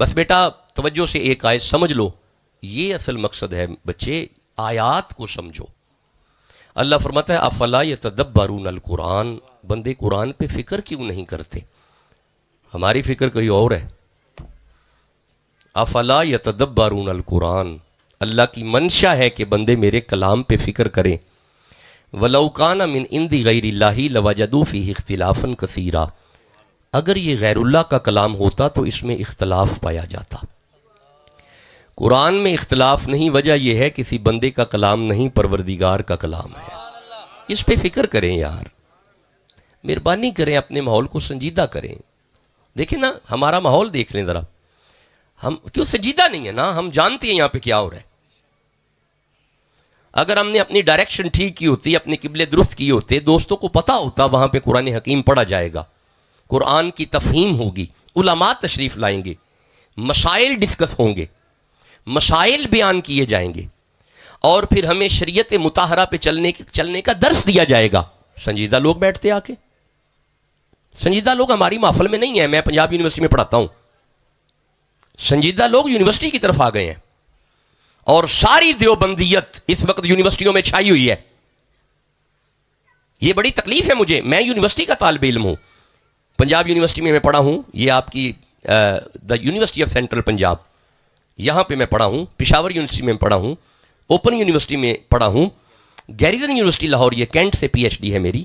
بس بیٹا توجہ سے ایک آیت سمجھ لو، یہ اصل مقصد ہے بچے، آیات کو سمجھو۔ اللہ فرماتا ہے افلا یتدبرون القرآن، بندے قرآن پہ فکر کیوں نہیں کرتے؟ ہماری فکر کہیں اور ہے۔ افلا یتدبرون القرآن، اللہ کی منشا ہے کہ بندے میرے کلام پہ فکر کریں۔ وَلَوْ كَانَ مِنْ عِنْدِ غَيْرِ اللَّهِ لَوَجَدُوا فِيهِ اخْتِلَافًا كَثِيرًا، اگر یہ غیر اللہ کا کلام ہوتا تو اس میں اختلاف پایا جاتا۔ قرآن میں اختلاف نہیں، وجہ یہ ہے کسی بندے کا کلام نہیں، پروردگار کا کلام ہے۔ اس پہ فکر کریں یار، مہربانی کریں، اپنے ماحول کو سنجیدہ کریں۔ دیکھیں نا ہمارا ماحول دیکھ لیں ذرا، ہم کیوں سنجیدہ نہیں ہے نا؟ ہم جانتے ہیں یہاں پہ کیا ہو رہا ہے۔ اگر ہم نے اپنی ڈائریکشن ٹھیک کی ہوتی، اپنے قبلے درست کیے ہوتے، دوستوں کو پتہ ہوتا وہاں پہ قرآن حکیم پڑھا جائے گا، قرآن کی تفہیم ہوگی، علماء تشریف لائیں گے، مسائل ڈسکس ہوں گے، مسائل بیان کیے جائیں گے، اور پھر ہمیں شریعت مطہرہ پہ چلنے کا درس دیا جائے گا۔ سنجیدہ لوگ بیٹھتے آ کے، سنجیدہ لوگ ہماری محفل میں نہیں ہیں۔ میں پنجاب یونیورسٹی میں پڑھاتا ہوں، سنجیدہ لوگ یونیورسٹی کی طرف آ گئے ہیں، اور ساری دیوبندیت اس وقت یونیورسٹیوں میں چھائی ہوئی ہے۔ یہ بڑی تکلیف ہے مجھے، میں یونیورسٹی کا طالب علم ہوں، پنجاب یونیورسٹی میں پڑھا ہوں، یہ آپ کی the university of central Punjab, یہاں پہ میں پڑھا ہوں، پشاور یونیورسٹی میں پڑھا ہوں، اوپن یونیورسٹی میں پڑھا ہوں، گیریزن یونیورسٹی لاہور، یہ کینٹ سے پی ایچ ڈی ہے میری۔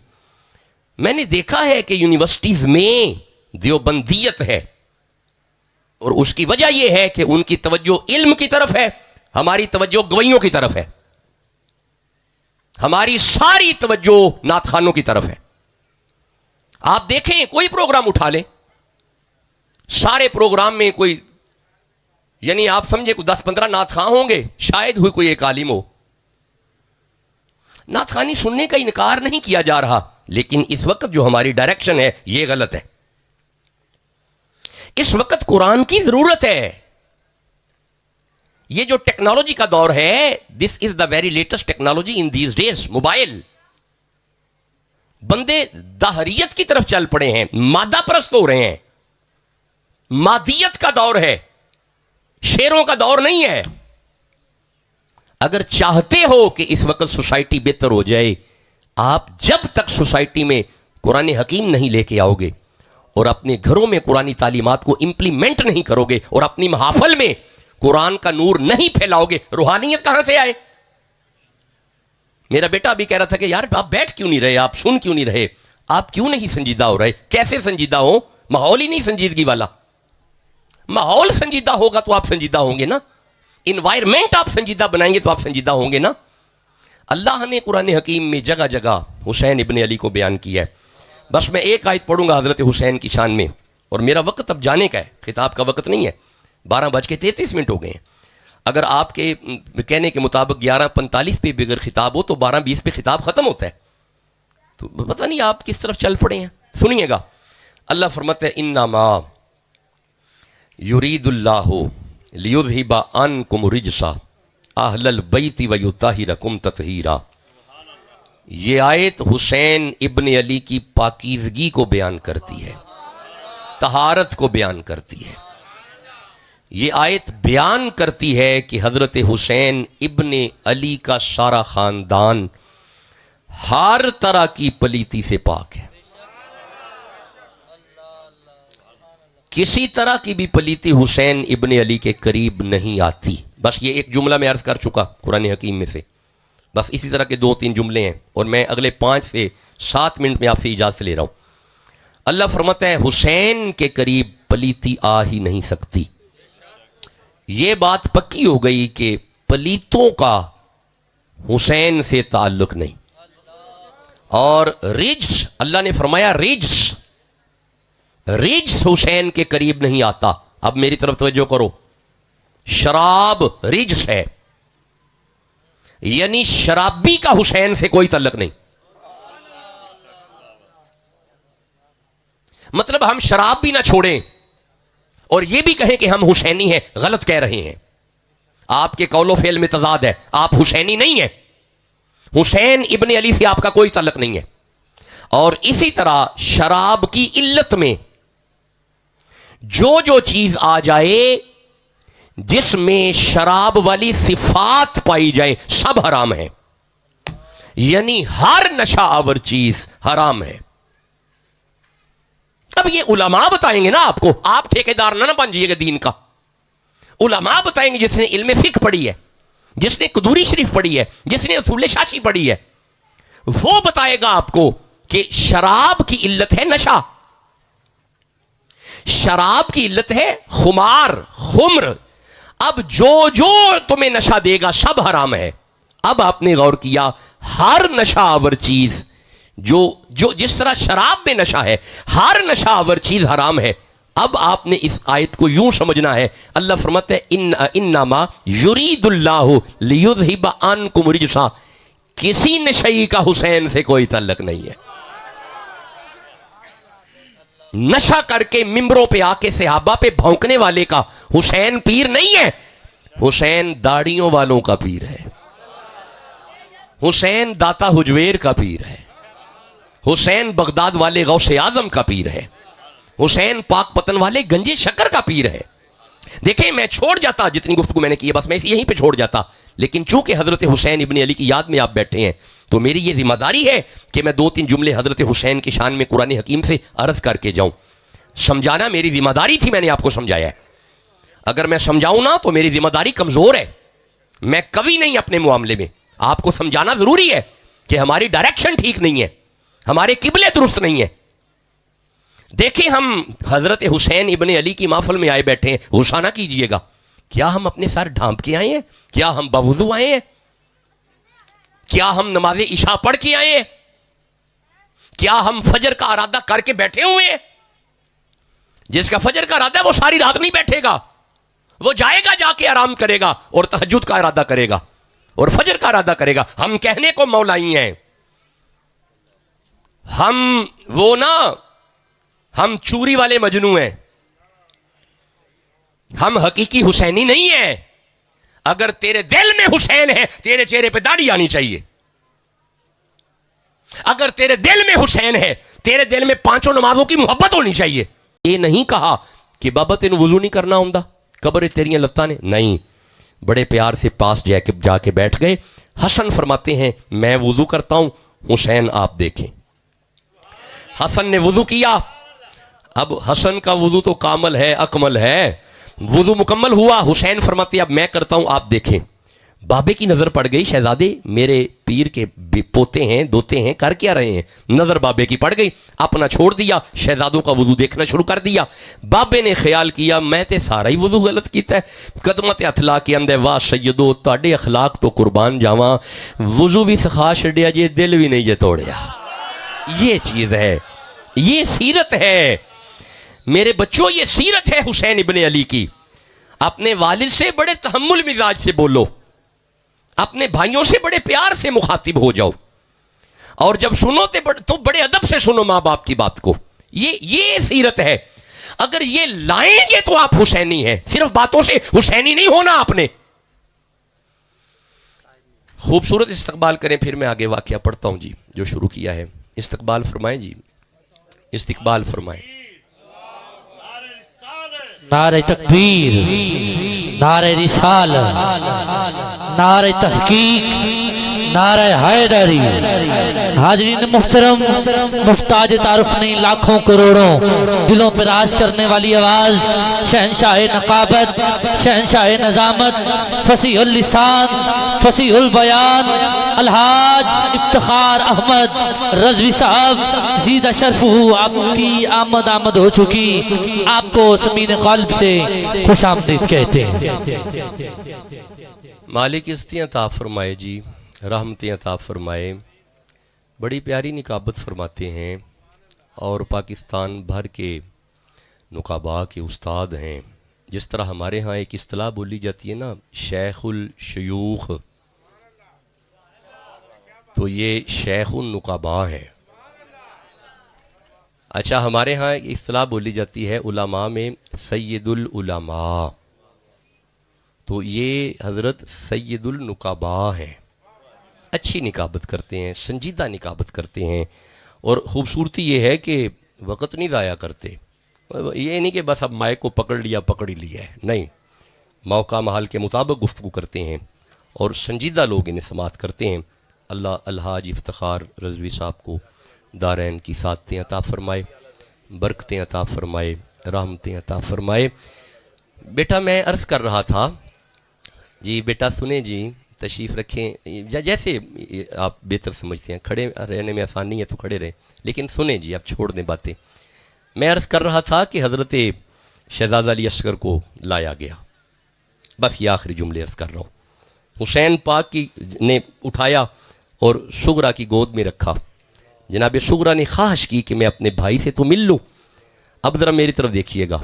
میں نے دیکھا ہے کہ یونیورسٹیز میں دیوبندیت ہے، اور اس کی وجہ یہ ہے کہ ان کی توجہ علم کی طرف ہے، ہماری توجہ گویوں کی طرف ہے، ہماری ساری توجہ نعت خوانوں کی طرف ہے۔ آپ دیکھیں کوئی پروگرام اٹھا لیں، سارے پروگرام میں کوئی، یعنی آپ سمجھے کوئی 10-15 نعت خواں ہوں گے، شاید ہوئی کوئی ایک عالم ہو۔ نعت خوانی سننے کا انکار نہیں کیا جا رہا، لیکن اس وقت جو ہماری ڈائریکشن ہے یہ غلط ہے۔ اس وقت قرآن کی ضرورت ہے۔ یہ جو ٹیکنالوجی کا دور ہے، this is the very latest technology in these days, mobile. بندے دہریت کی طرف چل پڑے ہیں، مادہ پرست ہو رہے ہیں، مادیت کا دور ہے، شیروں کا دور نہیں ہے۔ اگر چاہتے ہو کہ اس وقت سوسائٹی بہتر ہو جائے، آپ جب تک سوسائٹی میں قرآن حکیم نہیں لے کے آؤ گے اور اپنے گھروں میں قرآنی تعلیمات کو امپلیمنٹ نہیں کرو گے اور اپنی محافل میں قرآن کا نور نہیں پھیلاؤ گے، روحانیت کہاں سے آئے؟ میرا بیٹا ابھی کہہ رہا تھا کہ یار آپ بیٹھ کیوں نہیں رہے، آپ سن کیوں نہیں رہے، آپ کیوں نہیں سنجیدہ ہو رہے؟ کیسے سنجیدہ ہو؟ ماحول ہی نہیں سنجیدگی والا۔ ماحول سنجیدہ ہوگا تو آپ سنجیدہ ہوں گے نا، انوائرمنٹ آپ سنجیدہ بنائیں گے تو آپ سنجیدہ ہوں گے نا۔ اللہ نے قرآن حکیم میں جگہ جگہ حسین ابن علی کو بیان کیا ہے۔ بس میں ایک آیت پڑھوں گا حضرت حسین کی شان میں، اور میرا وقت اب جانے کا ہے، خطاب کا وقت نہیں ہے، 12:33 ہو گئے ہیں۔ اگر آپ کے کہنے کے مطابق 11:45 پہ بغیر خطاب ہو تو 12:20 پہ خطاب ختم ہوتا ہے، تو پتہ نہیں آپ کس طرف چل پڑے ہیں۔ سنیے گا، اللہ فرماتا ہے انما یرید اللہ لیذہب عنکم الرجس اہل البیت ویطہرکم تطہیرا۔ یہ آیت حسین ابن علی کی پاکیزگی کو بیان کرتی ہے، طہارت کو بیان کرتی ہے۔ یہ آیت بیان کرتی ہے کہ حضرت حسین ابن علی کا سارا خاندان ہر طرح کی پلیتی سے پاک ہے، کسی طرح کی بھی پلیتی حسین ابن علی کے قریب نہیں آتی۔ بس یہ ایک جملہ میں عرض کر چکا قرآن حکیم میں سے، بس اسی طرح کے 2-3 جملے ہیں، اور میں اگلے 5 سے 7 منٹ میں آپ سے اجازت لے رہا ہوں۔ اللہ فرماتا ہے حسین کے قریب پلیتی آ ہی نہیں سکتی۔ یہ بات پکی ہو گئی کہ پلیتوں کا حسین سے تعلق نہیں، اور رجس، اللہ نے فرمایا رجس حسین کے قریب نہیں آتا۔ اب میری طرف توجہ کرو، شراب رجس ہے، یعنی شرابی کا حسین سے کوئی تعلق نہیں۔ مطلب ہم شراب بھی نہ چھوڑیں اور یہ بھی کہیں کہ ہم حسینی ہیں، غلط کہہ رہے ہیں، آپ کے قول و فعل میں تضاد ہے، آپ حسینی نہیں ہیں، حسین ابن علی سے آپ کا کوئی تعلق نہیں ہے۔ اور اسی طرح شراب کی علت میں جو چیز آ جائے جس میں شراب والی صفات پائی جائے سب حرام ہے، یعنی ہر نشہ آور چیز حرام ہے۔ اب یہ علماء بتائیں گے نا آپ کو، آپ ٹھیکیدار نہ بن جائیے گا دین کا، علماء بتائیں گے، جس نے علم فقہ پڑھی ہے، جس نے قدوری شریف پڑھی ہے، جس نے اصول شاشی پڑھی ہے، وہ بتائے گا آپ کو کہ شراب کی علت ہے نشہ، شراب کی علت ہے خمار، خمر۔ اب جو تمہیں نشہ دے گا سب حرام ہے۔ اب آپ نے غور کیا، ہر نشہ آور چیز جو جس طرح شراب میں نشہ ہے، ہر نشہ آور چیز حرام ہے۔ اب آپ نے اس آیت کو یوں سمجھنا ہے، اللہ فرماتا ہے انما یرید اللہ لیذھب عنکم الرجس، کسی نشئی کا حسین سے کوئی تعلق نہیں ہے۔ نشہ کر کے ممبروں پہ آ کے صحابہ پہ بھونکنے والے کا حسین پیر نہیں ہے، حسین داڑیوں والوں کا پیر ہے، حسین داتا حجویر کا پیر ہے، حسین بغداد والے غوث اعظم کا پیر ہے، حسین پاک پتن والے گنجے شکر کا پیر ہے۔ دیکھیں میں چھوڑ جاتا، جتنی گفتگو میں نے کی ہے بس میں یہیں پہ چھوڑ جاتا، لیکن چونکہ حضرت حسین ابن علی کی یاد میں آپ بیٹھے ہیں تو میری یہ ذمہ داری ہے کہ میں 2-3 جملے حضرت حسین کی شان میں قرآن حکیم سے عرض کر کے جاؤں۔ سمجھانا میری ذمہ داری تھی، میں نے آپ کو سمجھایا ہے۔ اگر میں سمجھاؤں نا تو میری ذمہ داری کمزور ہے، میں کبھی نہیں اپنے معاملے میں۔ آپ کو سمجھانا ضروری ہے کہ ہماری ڈائریکشن ٹھیک نہیں ہے، ہمارے قبلے درست نہیں ہیں۔ دیکھیں ہم حضرت حسین ابن علی کی محفل میں آئے بیٹھے ہیں، غصہ نہ کیجئے گا، کیا ہم اپنے سر ڈھانپ کے آئے ہیں؟ کیا ہم بوضو آئے ہیں؟ کیا ہم نماز عشاء پڑھ کے آئے ہیں؟ کیا ہم فجر کا ارادہ کر کے بیٹھے ہوئے ہیں؟ جس کا فجر کا ارادہ ہے وہ ساری رات نہیں بیٹھے گا، وہ جائے گا، جا کے آرام کرے گا اور تہجد کا ارادہ کرے گا اور فجر کا ارادہ کرے گا۔ ہم کہنے کو مولائی ہیں، ہم چوری والے مجنو ہیں، ہم حقیقی حسینی نہیں ہیں۔ اگر تیرے دل میں حسین ہے تیرے چہرے پہ داڑھی آنی چاہیے، اگر تیرے دل میں حسین ہے تیرے دل میں 5 نمازوں کی محبت ہونی چاہیے۔ یہ نہیں کہا کہ بابا تین وضو نہیں کرنا ہوندا، قبر تیریاں لتاں نے، نہیں، بڑے پیار سے پاس جا کے بیٹھ گئے۔ حسن فرماتے ہیں میں وضو کرتا ہوں، حسین آپ دیکھیں۔ حسن نے وضو کیا، اب حسن کا وضو تو کامل ہے، اکمل ہے، وضو مکمل ہوا۔ حسین فرماتے ہیں اب میں کرتا ہوں، آپ دیکھیں۔ بابے کی نظر پڑ گئی، شہزادے میرے پیر کے پوتے ہیں، دوتے ہیں، کر کیا رہے ہیں؟ نظر بابے کی پڑ گئی، اپنا چھوڑ دیا، شہزادوں کا وضو دیکھنا شروع کر دیا۔ بابے نے خیال کیا میں تے سارا ہی وضو غلط کیتا ہے، قدمہ تے ہتھ لا کے اندے واہ سیدو تہاڈے اخلاق تو قربان جاواں، وضو بھی سکھا چھڈیا جے دل بھی نہیں جے توڑیا۔ یہ چیز ہے، یہ سیرت ہے میرے بچوں، یہ سیرت ہے حسین ابن علی کی۔ اپنے والد سے بڑے تحمل مزاج سے بولو، اپنے بھائیوں سے بڑے پیار سے مخاطب ہو جاؤ، اور جب سنو تو بڑے ادب سے سنو ماں باپ کی بات کو۔ یہ سیرت ہے۔ اگر یہ لائیں گے تو آپ حسینی ہیں، صرف باتوں سے حسینی نہیں ہونا آپ نے۔ خوبصورت استقبال کریں، پھر میں آگے واقعہ پڑھتا ہوں جی جو شروع کیا ہے۔ استقبال فرمائیں جی، استقبال فرمائیں۔ نعرہ تکبیر، نعرہ رسالت، نعرہ تحقیق، نعرہ حیدری۔ حاضرین محترم، محتاج تعارف نہیں، لاکھوں کروڑوں دلوں پر راج کرنے والی آواز، شہنشاہ نقابت، شہنشاہ نظامت، فصیح اللسان، فصیح البیان، الحاج افتخار احمد رضوی صاحب زیدہ شرف ہو، آپ کی آمد ہو چکی، آپ کو سمین قلب سے خوش آمدید کہتے ہیں۔ مالک ہستیاں عطا فرمائے جی، رحمتیں عطا فرمائے۔ بڑی پیاری نکابت فرماتے ہیں اور پاکستان بھر کے نقابہ کے استاد ہیں۔ جس طرح ہمارے ہاں ایک اصطلاح بولی جاتی ہے نا، شیخ الشیوخ، تو یہ شیخ النقابہ ہیں۔ اچھا، ہمارے ہاں ایک اصطلاح بولی جاتی ہے علماء میں سید العلماء، تو یہ حضرت سید النقابہ ہیں۔ اچھی نکابت کرتے ہیں، سنجیدہ نکابت کرتے ہیں، اور خوبصورتی یہ ہے کہ وقت نہیں ضائع کرتے، یہ نہیں کہ بس اب مائک کو پکڑ لیا ہے، نہیں، موقع محل کے مطابق گفتگو کرتے ہیں اور سنجیدہ لوگ انہیں سماعت کرتے ہیں۔ اللہ الحاج افتخار رضوی صاحب کو دارین کی سعادتیں عطا فرمائے، برکتیں عطا فرمائے، رحمتیں عطا فرمائے۔ بیٹا میں عرض کر رہا تھا، جی بیٹا سنیں جی، تشریف رکھیں، جیسے آپ بہتر سمجھتے ہیں، کھڑے رہنے میں آسانی ہے تو کھڑے رہیں، لیکن سنیں جی، آپ چھوڑ دیں باتیں۔ میں عرض کر رہا تھا کہ حضرت شہزادہ علی اصغر کو لایا گیا، بس یہ آخری جملے عرض کر رہا ہوں۔ حسین پاک کی نے اٹھایا اور شغرا کی گود میں رکھا۔ جناب شغرا نے خواہش کی کہ میں اپنے بھائی سے تو مل لوں۔ اب ذرا میری طرف دیکھیے گا،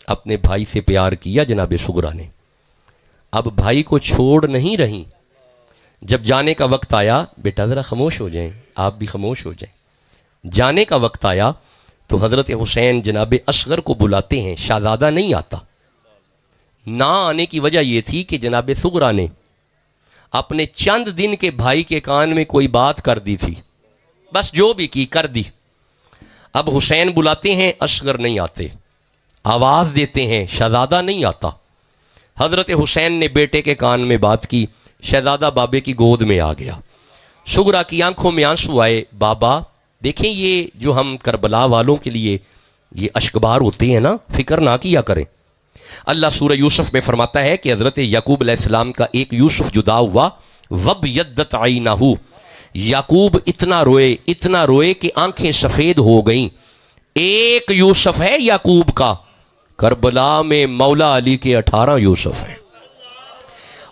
اپنے بھائی سے پیار کیا جناب شغرا نے، اب بھائی کو چھوڑ نہیں رہی۔ جب جانے کا وقت آیا، بیٹا ذرا خاموش ہو جائیں، آپ بھی خاموش ہو جائیں۔ جانے کا وقت آیا تو حضرت حسین جناب اصغر کو بلاتے ہیں، شہزادہ نہیں آتا۔ نہ آنے کی وجہ یہ تھی کہ جناب صغرا نے اپنے چند دن کے بھائی کے کان میں کوئی بات کر دی تھی، بس جو بھی کی کر دی۔ اب حسین بلاتے ہیں، اصغر نہیں آتے، آواز دیتے ہیں، شہزادہ نہیں آتا۔ حضرت حسین نے بیٹے کے کان میں بات کی، شہزادہ بابے کی گود میں آ گیا۔ شغرا کی آنکھوں میں آنسو آئے، بابا دیکھیں یہ جو ہم کربلا والوں کے لیے یہ اشکبار ہوتے ہیں نا، فکر نہ کیا کریں۔ اللہ سورہ یوسف میں فرماتا ہے کہ حضرت یعقوب علیہ السلام کا ایک یوسف جدا ہوا، وَبْيَضَّتْ عَيْنَهُ، یعقوب اتنا روئے کہ آنکھیں سفید ہو گئیں۔ ایک یوسف ہے یعقوب کا، کربلا میں مولا علی کے 18 یوسف ہیں۔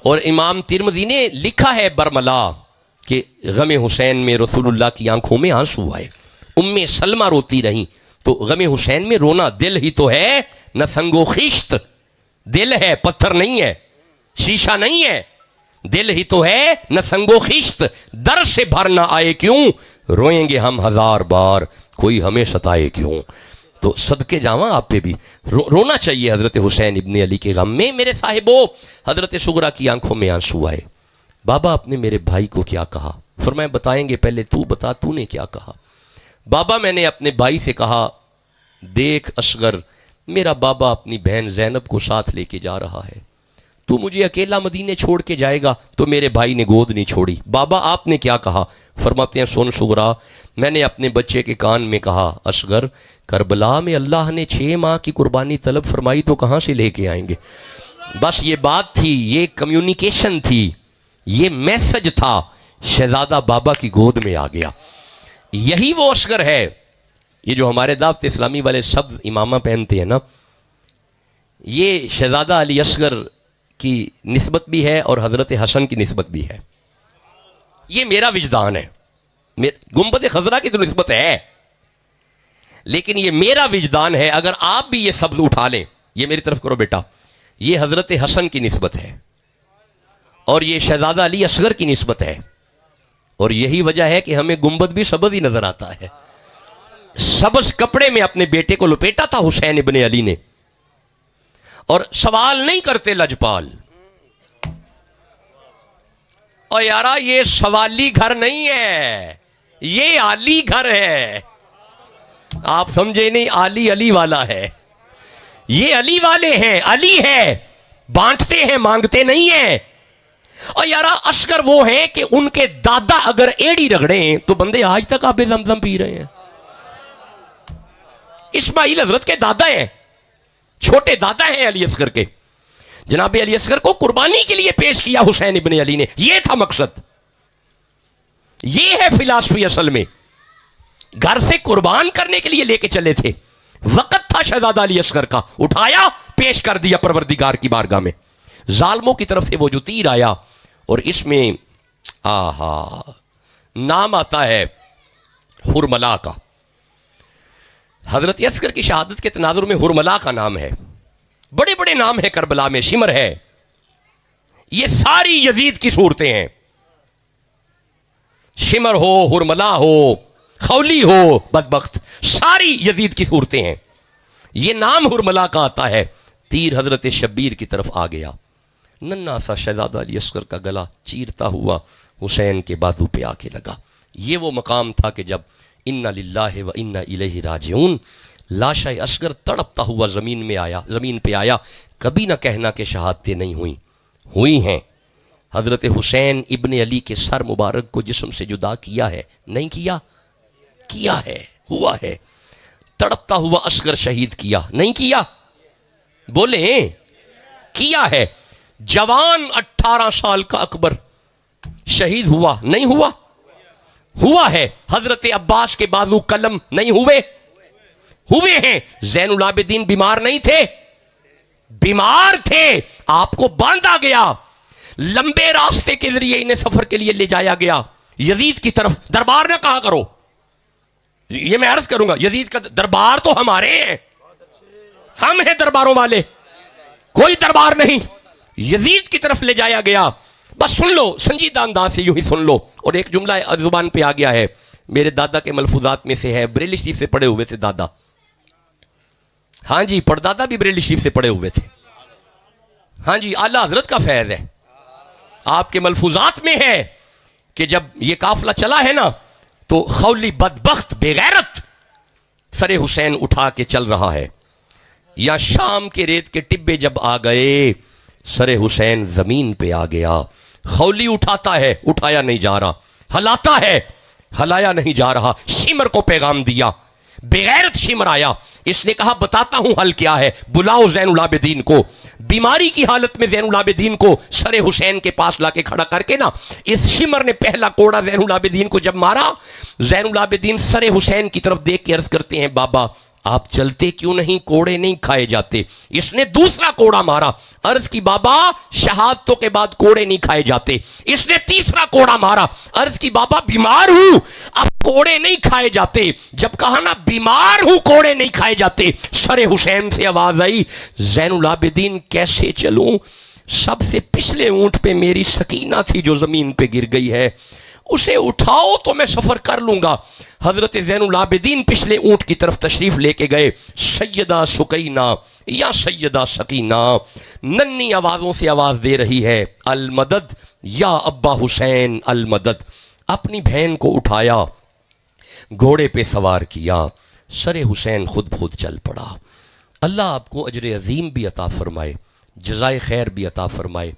اور امام ترمذی نے لکھا ہے برملا کہ غم حسین میں رسول اللہ کی آنکھوں میں آنسو آئے، ام سلمہ روتی رہیں۔ تو غم حسین میں رونا، دل ہی تو ہے نہ سنگ و خشت، دل ہے پتھر نہیں ہے، شیشہ نہیں ہے، دل ہی تو ہے نہ سنگ و خشت، در سے بھر نہ آئے کیوں، روئیں گے ہم 1000 بار، کوئی ہمیں ستائے کیوں۔ تو صدقے جاواں آپ پہ بھی رونا چاہیے حضرت حسین ابن علی کے غم میں۔ میرے صاحبو، حضرت شغرا کی آنکھوں میں آنسو آئے، بابا آپ نے میرے بھائی کو کیا کہا؟ فرمایا بتائیں گے، پہلے تو بتا تو نے کیا کہا؟ بابا میں نے اپنے بھائی سے کہا، دیکھ اصغر، میرا بابا اپنی بہن زینب کو ساتھ لے کے جا رہا ہے، تو مجھے اکیلا مدینے چھوڑ کے جائے گا؟ تو میرے بھائی نے گود نہیں چھوڑی۔ بابا آپ نے کیا کہا؟ فرماتے ہیں سن شغرا، میں نے اپنے بچے کے کان میں کہا، اصغر کربلا میں اللہ نے 6 ماہ کی قربانی طلب فرمائی تو کہاں سے لے کے آئیں گے؟ بس یہ بات تھی، یہ کمیونیکیشن تھی، یہ میسج تھا، شہزادہ بابا کی گود میں آ گیا۔ یہی وہ اصغر ہے، یہ جو ہمارے دعوت اسلامی والے سبز امامہ پہنتے ہیں نا، یہ شہزادہ علی اصغر کی نسبت بھی ہے اور حضرت حسن کی نسبت بھی ہے۔ یہ میرا وجدان ہے، گنبد خضرا کی تو نسبت ہے، لیکن یہ میرا وجدان ہے۔ اگر آپ بھی یہ سبز اٹھا لیں، یہ میری طرف کرو بیٹا، یہ حضرت حسن کی نسبت ہے اور یہ شہزادہ علی اصغر کی نسبت ہے، اور یہی وجہ ہے کہ ہمیں گنبد بھی سبز ہی نظر آتا ہے۔ سبز کپڑے میں اپنے بیٹے کو لپیٹا تھا حسین ابن علی نے، اور سوال نہیں کرتے لجپال، اور یارا یہ سوالی گھر نہیں ہے، یہ علی گھر ہے۔ آپ سمجھے نہیں، علی علی والا ہے، یہ علی والے ہیں، علی ہے، بانٹتے ہیں مانگتے نہیں ہیں۔ اور یارا اصغر وہ ہیں کہ ان کے دادا اگر ایڑی رگڑیں تو بندے آج تک آب زمزم پی رہے ہیں۔ اسماعیل حضرت کے دادا ہیں، چھوٹے دادا ہیں علی اصغر کے۔ جناب علی اصغر کو قربانی کے لیے پیش کیا حسین ابن علی نے، یہ تھا مقصد، یہ ہے فلسفی اصل میں۔ گھر سے قربان کرنے کے لیے لے کے چلے تھے، وقت تھا شہزادہ علی اصغر کا، اٹھایا پیش کر دیا پروردگار کی بارگاہ میں۔ ظالموں کی طرف سے وہ جو تیر آیا، اور اس میں نام آتا ہے ہرملا کا۔ حضرت اصغر کی شہادت کے تناظر میں ہرملا کا نام ہے، بڑے بڑے نام ہے، کربلا میں شمر ہے، یہ ساری یزید کی صورتیں ہیں، شمر ہو، ہرملا ہو، خولی ہو، بدبخت، ساری یزید کی صورتیں ہیں۔ یہ نام ہرملا کا آتا ہے۔ تیر حضرت شبیر کی طرف آ گیا، ننھا سا شہزادہ علی اصغر کا گلا چیرتا ہوا حسین کے بازو پہ آ کے لگا۔ یہ وہ مقام تھا کہ جب انا للہ و انا الیہ راجعون، لاشا اصغر تڑپتا ہوا زمین پہ آیا. کبھی نہ کہنا کہ شہادتیں نہیں ہوئیں، ہوئی ہیں. حضرت حسین ابن علی کے سر مبارک کو جسم سے جدا کیا ہے، نہیں کیا؟ کیا ہے، ہوا ہے. تڑپتا ہوا اصغر شہید کیا، نہیں کیا؟ بولیں کیا ہے. جوان 18 سال کا اکبر شہید ہوا، نہیں ہوا؟ ہوا ہے. حضرت عباس کے بازو قلم نہیں ہوئے؟ ہوئے ہیں. زین العابدین بیمار نہیں تھے؟ بیمار تھے. آپ کو باندھا گیا، لمبے راستے کے ذریعے انہیں سفر کے لیے لے جایا گیا یزید کی طرف. دربار نہ کہا کرو، یہ میں عرض کروں گا، یزید کا دربار تو ہمارے ہیں، ہم ہیں درباروں والے، کوئی دربار نہیں. یزید کی طرف لے جایا گیا. بس سن لو، سنجیدہ انداز سے یوں ہی سن لو. اور ایک جملہ زبان پہ آ گیا ہے، میرے دادا کے ملفوظات میں سے ہے، بریلی شریف سے پڑھے ہوئے تھے دادا. ہاں جی، پردادا بھی بریلی شریف سے پڑھے ہوئے تھے. ہاں جی، اعلیٰ حضرت کا فیض ہے. آپ کے ملفوظات میں ہے کہ جب یہ قافلہ چلا ہے نا تو خولی بدبخت بے غیرت سر حسین اٹھا کے چل رہا ہے. یا شام کے ریت کے ٹبے جب آ گئے، سر حسین زمین پہ آ گیا. خولی اٹھاتا ہے، اٹھایا نہیں جا رہا. ہلاتا ہے، ہلایا نہیں جا رہا. شمر کو پیغام دیا، بغیرت شمر آیا. اس نے کہا بتاتا ہوں حل کیا ہے، بلاؤ زین العابدین کو. بیماری کی حالت میں زین العابدین کو سر حسین کے پاس لا کے کھڑا کر کے نا، اس شمر نے پہلا کوڑا زین العابدین کو جب مارا، زین العابدین سر حسین کی طرف دیکھ کے عرض کرتے ہیں بابا آپ چلتے کیوں نہیں، کوڑے نہیں کھائے جاتے. اس نے دوسرا کوڑا مارا، عرض کی بابا شہادتوں کے بعد کوڑے نہیں کھائے جاتے. اس نے تیسرا کوڑا مارا، عرض کی بابا بیمار ہوں اب کوڑے نہیں کھائے جاتے. جب کہا نا بیمار ہوں کوڑے نہیں کھائے جاتے، سر حسین سے آواز آئی زین العابدین کیسے چلوں، سب سے پچھلے اونٹ پہ میری سکینہ تھی جو زمین پہ گر گئی ہے، اسے اٹھاؤ تو میں سفر کر لوں گا. حضرت زین العابدین پچھلے اونٹ کی طرف تشریف لے کے گئے. سیدہ سکینہ یا سیدہ سکینہ ننھی آوازوں سے آواز دے رہی ہے المدد یا ابا حسین المدد. اپنی بہن کو اٹھایا، گھوڑے پہ سوار کیا، سر حسین خود بخود چل پڑا. اللہ آپ کو اجر عظیم بھی عطا فرمائے، جزائے خیر بھی عطا فرمائے.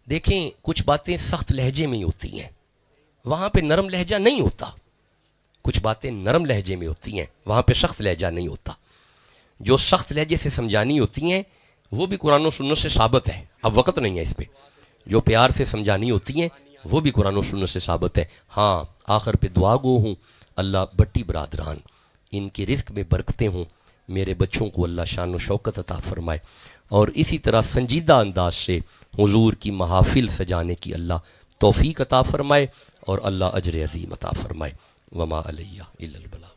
دیکھیں کچھ باتیں سخت لہجے میں ہی ہوتی ہیں، وہاں پہ نرم لہجہ نہیں ہوتا. کچھ باتیں نرم لہجے میں ہوتی ہیں، وہاں پہ سخت لہجہ نہیں ہوتا. جو سخت لہجے سے سمجھانی ہوتی ہیں وہ بھی قرآن و سنت سے ثابت ہے، اب وقت نہیں ہے اس پہ. جو پیار سے سمجھانی ہوتی ہیں وہ بھی قرآن و سنت سے ثابت ہے. ہاں آخر پہ دعا گو ہوں، اللہ بٹی برادران ان کے رزق میں برکتیں ہوں، میرے بچوں کو اللہ شان و شوکت عطا فرمائے، اور اسی طرح سنجیدہ انداز سے حضور کی محافل سجانے کی اللہ توفیق عطا فرمائے، اور اللہ اجر عظیم عطا فرمائے. وما علیہ الا البلاغ.